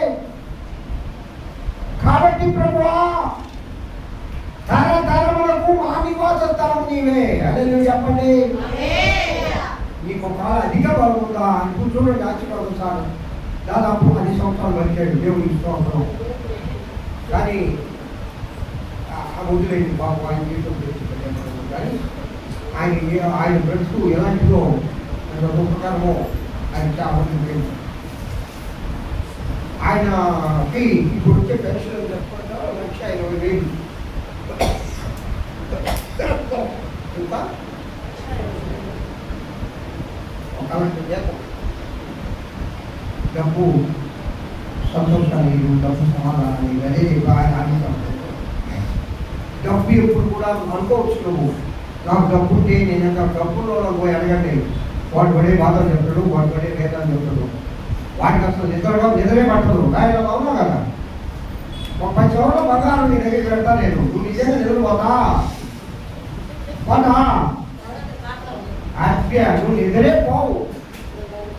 నీవే. అదే నువ్వు చెప్పండి. నీకు ఒక అధిక బలం ఉందా అని కూర్చోండి. ఆశీర్వాదం సార్ దాదాపు 10 సంవత్సరాలు బతికాడు దేవుడికి స్తోత్రం. కానీ వదిలేదు బాబు ఆయన జీవితం కానీ ఆయన బ్రతుకు ఎలాంటిదో ఉపకారమో ఆయన చాలా తెలుసు. ఆయనకి ఇప్పుడు వచ్చే పెన్షన్ చెప్పకుండా 1,20,000 ఇంకా 1,00,000 జీతం. డబ్బు సంతోషాన్ని, డబ్బు సమాధానాన్ని అదే ఆయన డబ్బు ఎప్పుడు కూడా అనుకోవచ్చు. నువ్వు నాకు డబ్బు ఉంటే నేను డబ్బులో పోయి అడగండి, వాడు పడే బాధలు చెప్తాడు, వాడు పడే వేదాలు చెప్తాడు. వాడికి అసలు నిద్రే పట్టదు. ఆయన అవునా కదా, 30 సంవత్సరాల బంగారం నీ దగ్గరికి పెడతా నేను, నువ్వు నిజంగా నిద్రపోతా హ్యాపీగా నువ్వు నిద్రే పోవు.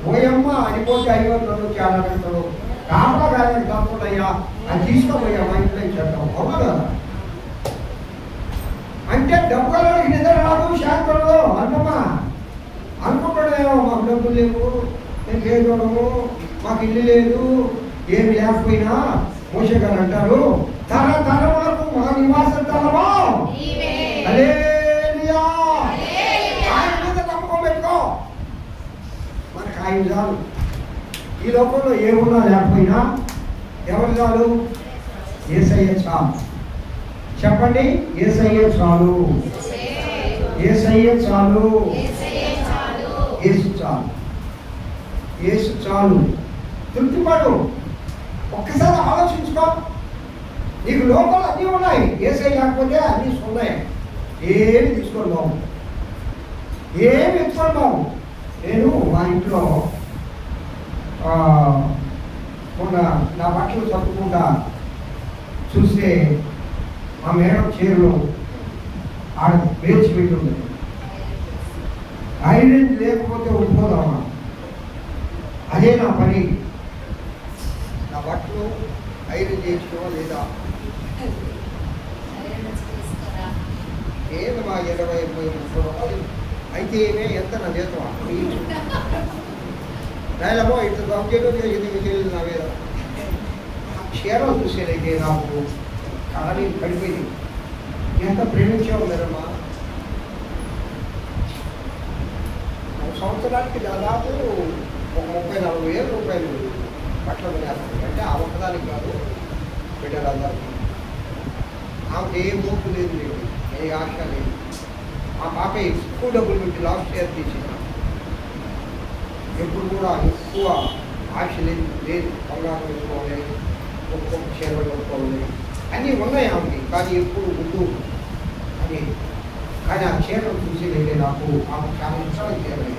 పోయమ్మ అనిపోతే అయ్యో నన్ను చాలా పెడతాడు, కాపలా కాదని కాకుండా అది తీసుకోపోయా మా ఇంట్లో చెప్తాం. అవునా కదా, అంటే డబ్బులకి నిద్ర రాదు, శాంతి ఉండదు. అన్నమ్మా అనుకుంటాడేమో మాకు డబ్బులు లేవు, నేను చేయడము, మాకు ఇల్లు లేదు, ఏమి లేకపోయినా మోషే గారు అంటారు తరతరములకు మా నివాస స్థలమా హల్లెలూయా. ఆయన మీద నమ్మకం పెట్టుకో, మనకు ఆయన చాలు. ఈ లోకంలో ఏమున్నా లేకపోయినా ఎవరు చాలు? యేసయ్య చాలు. చెప్పండి, యేసయ్య చాలు, యేసయ్య చాలు, యేసు చాలు, యేసు చాలు. తృప్తిపడు. ఒక్కసారి ఆలోచించుకో. నీకు లోపల అన్నీ ఉన్నాయి, యేసయ్య లేకపోతే అన్నీ ఉన్నాయి. ఏమి తీసుకోండి బాబు, ఏమి ఎత్తుకోండి బాబు. నేను మా ఇంట్లో మొన్న నా బట్టలు చదువుకుంటా చూస్తే మా మేడం చీరలు ఆడ వేచి పెట్టుంది. ఐరన్ లేకపోతే ఒప్పుకోదామా? అదే నా పని. నా బట్టలు ఐరన్ చేసుకోవా లేదా? ఏమి మా 20-30 రూపాయలు అయితే ఏమే ఎంత నా జీతం నేలమో ఇట్లా దొంగలు చేయాలి. నా మీద చీరలు చూసేదైతే నాకు కానీ పడిపోయింది. ఎంత ప్రేమించావు మీరమ్మా. 1 సంవత్సరానికి దాదాపు ఒక 30-40 రూపాయలు బట్టలు కొనేస్తాను. అంటే ఆ ఒక్కదానికి కాదు, బిడ్డలందరికీ. ఆమెకు ఏ మూర్తి లేదు, లేదు ఏ ఆశ లేదు. మా పాప ఎక్కువ డబ్బులు పెట్టి లాస్ట్ ఇయర్ తీసింది. ఎప్పుడు కూడా ఎక్కువ ఆశ లేదు, లేదు బంగారం వేసుకోవాలి, ఒక్కొక్క చీరలు కొనుక్కోవాలి, అన్నీ ఉన్నాయి ఆమెకి. కానీ ఎప్పుడు ముందు అని. కానీ ఆ చీరలు చూసేదైతే నాకు ఆమె చాలా ఇష్టాలు చీరలు.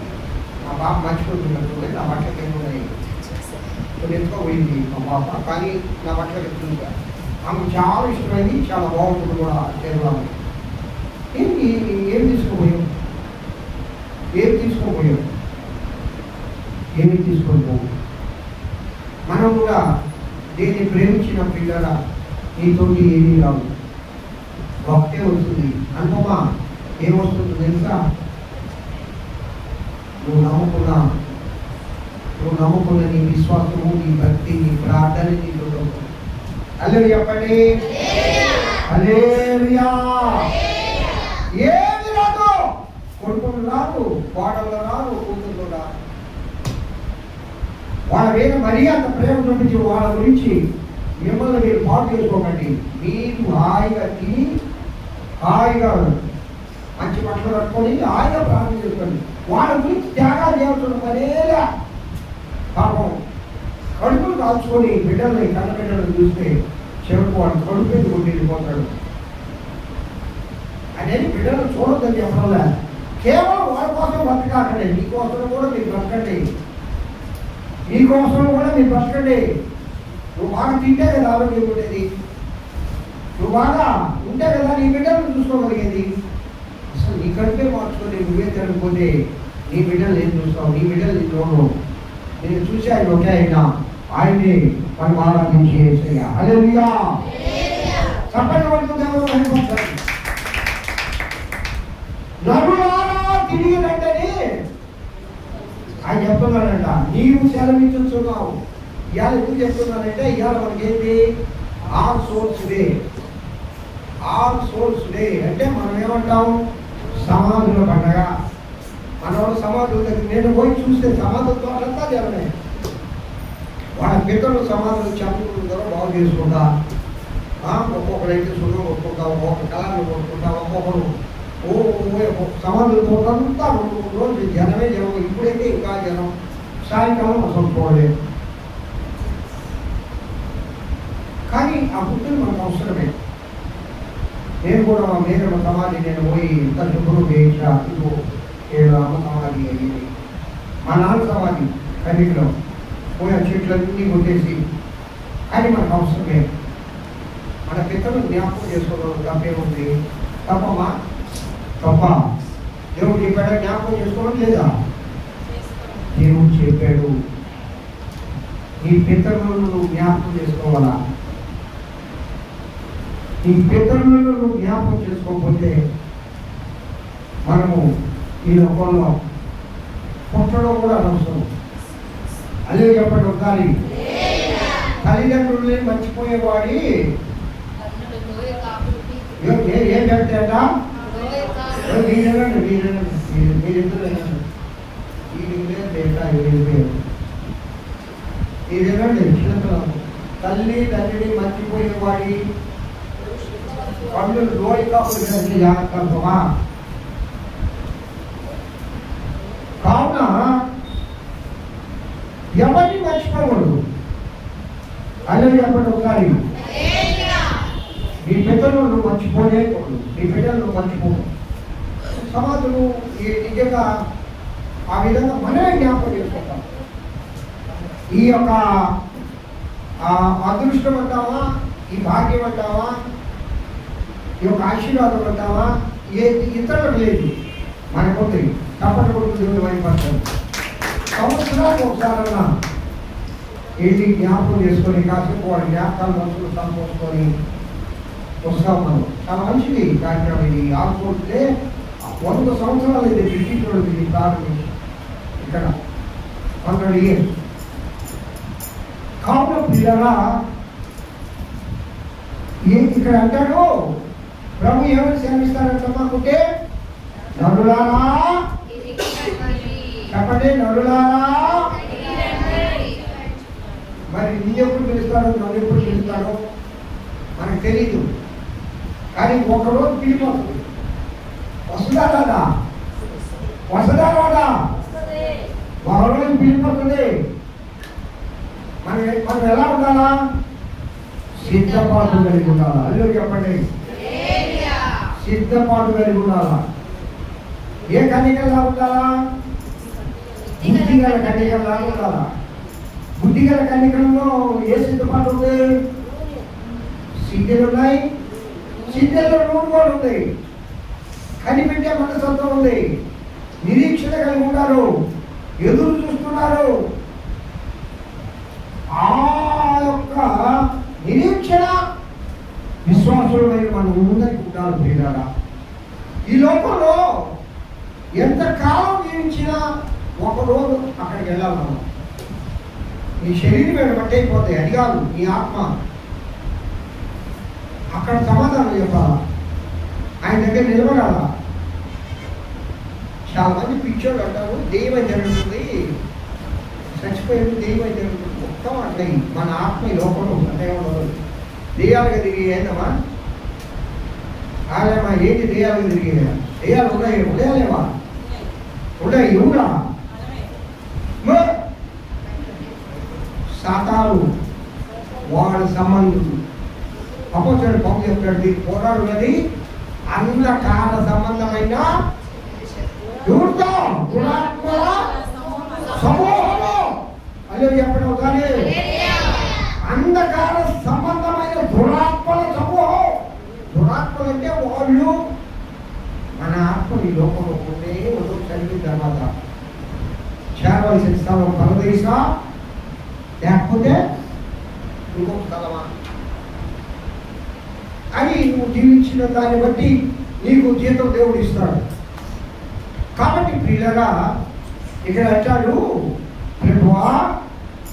మా పాప మర్చిపోతున్నట్టు నా బట్టలకి ఏమున్నాయి కొన్ని ఎత్తుకోపోయింది మా పాప. కానీ నా బట్టలకి చూసా ఆమెకు చాలా ఇష్టమైంది, చాలా బాగుంటుంది కూడా చీరలు. ఏం తీసుకోపోయాం, ఏం తీసుకోపోయాం, ఏమి తీసుకోకపోయాం. మనం కూడా దేన్ని ప్రేమించిన పిల్లల నీతోటి ఏమీ రావు, ఒకటే వస్తుంది. అనుపమా ఏమొస్తుంది తెలుసా? నువ్వు నమ్ముకున్న నీ విశ్వాసము, నీ భక్తి, నీ ప్రార్థన నీతో హల్లెలూయా చెప్పండి. హల్లెలూయా. ఏమి రాదు, కొడుకులు రాదు, కోడళ్ళు రాదు, కూతుళ్ళు రాదు. వాళ్ళ మీద మరీ అంత ప్రేమ చూపించి వాళ్ళ గురించి మిమ్మల్ని మీరు పాటు చేసుకోకండి. మీరు హాయిగా తిని, హాయిగా మంచి బట్టలు కట్టుకొని హాయిగా ప్రార్థన చేసుకోండి. వాళ్ళ గురించి త్యాగాలు చేస్తున్న పనేలా. పాపం కడుపులు కాల్చుకొని బిడ్డల్ని కన్న బిడ్డలను చూస్తే చివరికి వాడు కడుపు ఎందుకు వెళ్ళిపోతాడు అనేది బిడ్డలు చూడొద్దని చెప్పడంలా. కేవలం వాళ్ళ కోసం బతకాకండి, మీకోసం కూడా మీరు బతకండి, మీకోసం కూడా మీరు బతకండి. నువ్వు బాగా తింటే కదా ఆరోగ్యం ఉండేది, నువ్వు బాగా ఉంటే కదా నీ బిడ్డలను చూసుకోగలిగేది. అసలు నీ కడుపే మార్చుకొని నువ్వే తిరగకపోతే నీ బిడ్డలు ఏం చూస్తావు? నీ బిడ్డలు నీ చూడవు. నేను చూసి ఆయన ఒకే అయినా ఆయన్ని మనం ఆరాధించి హల్లెలూయా. చెప్పండి. నరులారా తిరిగి రండని ఆయన చెప్తున్నాడంట. నీవు సెలవిచ్చుతున్నావు. ఇవాళ ఎందుకు చెప్తున్నానంటే ఇవాళ మనకి ఏంటి all souls day. All souls day అంటే మనం ఏమంటాం సమాధుల పండగ. మనవాళ్ళు సమాధుల దగ్గర నేను పోయి చూస్తే సమాధులతో అంతా జరగనే వాళ్ళ పితరులు సమాధులు చెప్పుకుంటారో బాగు చేసుకుంటా. ఒక్కొక్కడైతే సులువు కొట్టుకుంటా, ఒక్కొక్క కళలు కొట్టుకుంటా, ఒక్కొక్కరు సమాధులతో అంతా 2 రోజులు జనమే జనం. ఇప్పుడైతే ఇంకా జనం. సాయంకాలం అసలు పోలేదు. కానీ ఆ బుద్ధులు మనకు అవసరమే. నేను కూడా మా మేరమ్మ సమాధి నేను పోయి ఇంత శుభ్రం చేయించా. ఇదిగో 7 అమ్మ సమాధి అయ్యింది. మా నాన్న సమాధి కన్నికలో పోయి ఆ చెట్లన్నీ కొట్టేసి. కానీ మనకు అవసరమే. మన పిల్లలు జ్ఞాపకం చేసుకోవడం తప్పే ఉంది. తప్పమ్మా తప్ప దేవుడు చెప్పాడు జ్ఞాపకం చేసుకోవడం లేదా? దేవుడు చెప్పాడు నీ పితరులను నువ్వు జ్ఞాపకం చేసుకోవాలా. నీ పితరులను నువ్వు జ్ఞాపకం చేసుకోకపోతే మనము ఈ లోకంలో పుట్టడం కూడా అనవసరం. అదే చెప్పండి ఒకసారి. తల్లిదండ్రుల్ని మర్చిపోయేవాడి ఏం చెప్తాడ? మీరేనండి మీరిద్దరు ఇదేనండి చిన్నతనం. తల్లి తండ్రిని మర్చిపోయేవాడి కళ్ళు లోయ కాపులు జాగ్రత్తమా. కావున ఎవరిని మర్చిపోకూడదు. అదే చెప్పండి ఒకసారి. నీ పిల్లలు నువ్వు మర్చిపోలేకూడదు. నీ పిల్లలు నువ్వు మర్చిపోకూడదు. సమాధులు నిజంగా ఆ విధంగా మనమే జ్ఞాపకం చేసుకుంటాం. ఈ యొక్క అదృష్టం అంటావా, ఈ భాగ్యం అంటావా, ఈ యొక్క ఆశీర్వాదం అంటావా, ఏది ఇతరులకు లేదు, మనకుంది. తప్పకుండా దేవుడు వైపడతాడు. సంవత్సరానికి ఒకసారన్నా ఏంటి జ్ఞాపకం చేసుకొని కాసేపు వాడి జ్ఞాపకాలు మనసులు సంపోసుకొని వస్తూ ఉన్నాము. చాలా మంచిది కార్యక్రమం ఇది. ఆల్పోతే 100 సంవత్సరాలు ఇది బ్రిటిష్ వాళ్ళది ప్రారంభించి ఇక్కడ 100 years. కావున పిల్లరా ఇక్కడ అంటాడు ప్రభు ఏమని శ్రమిస్తారంట మాకుంటే నరులారా చెప్పండి. నరులారా మరి నీ ఎప్పుడు పిలుస్తాడో నన్ను ఎప్పుడు పిలుస్తాడో మనకు తెలీదు. కానీ ఒకరోజు పిలిపోతుంది. వస్తుందా రాదా? వస్తుందా రాదా? ఒకరోజు పిలిపోతుంది. మనం ఎలా ఉండాలా? సిద్ధపాటు కలిగి ఉండాలా. అల్లు చెప్పండి. సిద్ధపాటు కలిగి ఉండాలా. ఏ కన్నికల్లా ఉండాలా? బుద్ధిగల కన్నికల్లా ఉండాలా. బుద్ధిగల కన్నికల్లో ఏ సిద్ధపాటు ఉంది? సిద్ధులు ఉన్నాయి. సిద్ధుల్లో నూనె కూడా ఉంది. కనిపెట్టే మనస్తత్వం ఉంది. నిరీక్షణ కలిగి ఉన్నారు. ఎదురు చూస్తున్నారు. ఆ యొక్క నిరీక్షణ విశ్వాసులమైన మనం ముందరికి ఉండాలి. ప్రియులారా ఈ లోకంలో ఎంతకాలం జీవించినా ఒకరోజు అక్కడికి వెళ్ళాలి. మనం నీ శరీరం మీద పట్టయిపోతాయి. అది కాదు నీ ఆత్మ. అక్కడ సమాధానం చెప్పాలా. ఆయన దగ్గర నిలబడాలా. చాలా మంది పిచ్చోళ్ళు అంటారు దెయ్యం జరుగుతుంది, చచ్చిపోయేది దెయ్యం జరుగుతుంది. మొత్తం అంటే మన ఆత్మ ఈ లోపల అంటే దెయ్యాలుగా తిరిగి ఏందమ్మా ఆలేమా ఏంటి దెయ్యాలుగా తిరిగి? దెయ్యాలు ఉన్నాయి. ఉండలేవా? ఉన్నాయి. ఎవరా? సాతాను వాడి సంబంధుడు. అపోస్తలుడు పౌలు చెప్పాడు ఈ పోరాడున్నది అంధకార సంబంధమైన దురాత్మల సమూహము. అదే చెప్పడం కానీ అంధకార సంబంధమైన దురాత్మల సమూహం. దురాత్మలు అంటే వాళ్ళు మన ఆత్మ ఈ లోకంలో ఉండే చదివిన తర్వాత చేరవలసిన స్థలం పరదేశా లేకపోతే ఇంకొక స్థలమా అని నువ్వు జీవించిన దాన్ని బట్టి నీకు జీతం దేవుడు ఇస్తాడు. కాబట్టి ప్రియులగా ఇక్కడ అంటాడు, ప్రభువా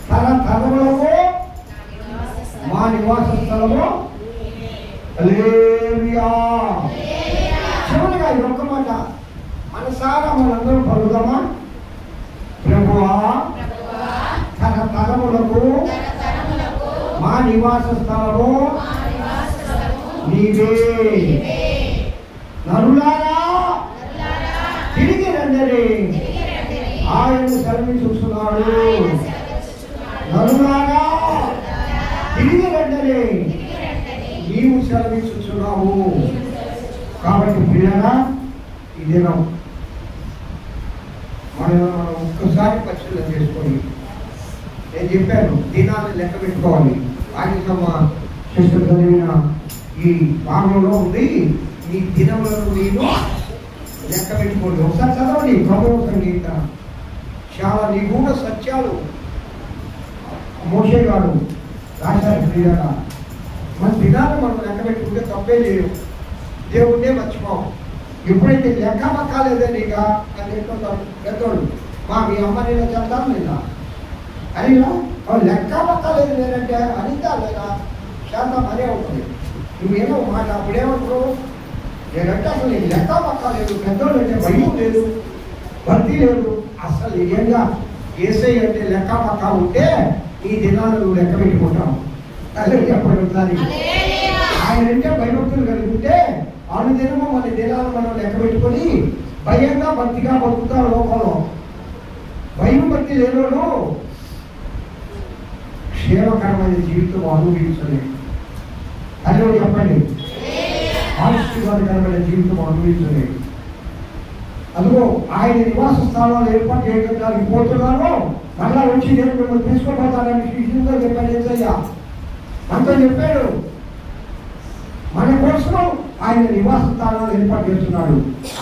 తరతరములకు మా నివాస స్థలము. హల్లెలూయా. చివరిగా ఈ ఒక్క మాట మనసారా మనందరం పలుకుదామా? ప్రభువా తరతరములకు మా నివాస స్థలము నీవే. నరులారా తిరిగి రండి, ఆయన సెలవిస్తున్నాడు. నరులారా తిరిగి రండి, నీవు సెలవిస్తున్నావు. కాబట్టి ప్రియులారా, ఈ దినం మనం ఒక్కసారి పరిశీలన చేసుకొని, నేను చెప్పాను దినాన్ని లెక్క పెట్టుకోవాలి. ఆగితమ్మ సిస్టర్ చదివిన ఈ భాగంలో ఉంది, ఈ దినములను నేను లెక్క పెట్టుకోండి. ఒకసారి చదవండి ప్రభువు సంగీత. చాలా నిగూఢ సత్యాలు మోషే గారు రాశారు. ప్రియులారా, మన దినాన్ని మనం లెక్క పెట్టుకుంటే తప్పే లేదు, దేవుడినే మర్చిపోం. ఎప్పుడైతే లెక్క పక్కాలేదని ఇక అని చెప్తుంటారు పెద్దోళ్ళు, మీ అమ్మ నేను చెప్తాను లేదా అనిలా లెక్క పక్కలేదు లేదంటే అనితా లేదా శాతం అనే ఉంటుంది. నువ్వేమో మాట అప్పుడేమంటారు, నేనంటే అసలు నీకు లెక్క పక్కలేదు, పెద్దోళ్ళు అంటే భయం లేదు, భక్తి లేదు. అసలు నిజంగా ఏసై అంటే లెక్క పక్క ఉంటే ఈ దినాలు నువ్వు లెక్క పెట్టుకుంటావు. అదే చెప్పగలుగుతాను. ఆయన అంటే భయభక్తులు కలిగి ఉంటే అనుదినము మన దినాలు మనం లెక్క పెట్టుకొని భయంగా భక్తిగా బతుకుతారు లోకంలో. భయం భక్తి లేనోడు క్షేమకరమైన జీవితం అనుభవించలేదు. అదే చెప్పండి, ఆశీర్వాదకరమైన జీవితం అనుభవించలేదు. అదిగో ఆయన నివాస స్థానాలు ఏర్పాటు చేయడానికి పోతున్నాను, మళ్ళా వచ్చి నేను మిమ్మల్ని తీసుకోబోతానని శిష్యులతో చెప్పాడు ఏసయ్య. అంతా చెప్పాడు. మన కోసం ఆయన నివాస స్థానాలు ఏర్పాటు చేస్తున్నాడు.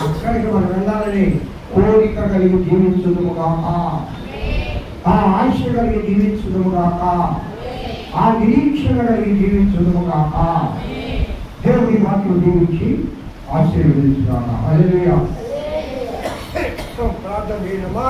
అక్కడికి మనం వెళ్ళాలని కోరిక కలిగి జీవించుదుము గాక, ఆ ఆశ కలిగి జీవించుదుము గాక, ఆ నిరీక్షణ కలిగి జీవించుదుము గాక. దేవుడి వాక్యం జీవించి ఆశీర్వదించుగాక. హల్లెలూయా. ప్రార్థన చేయడమా.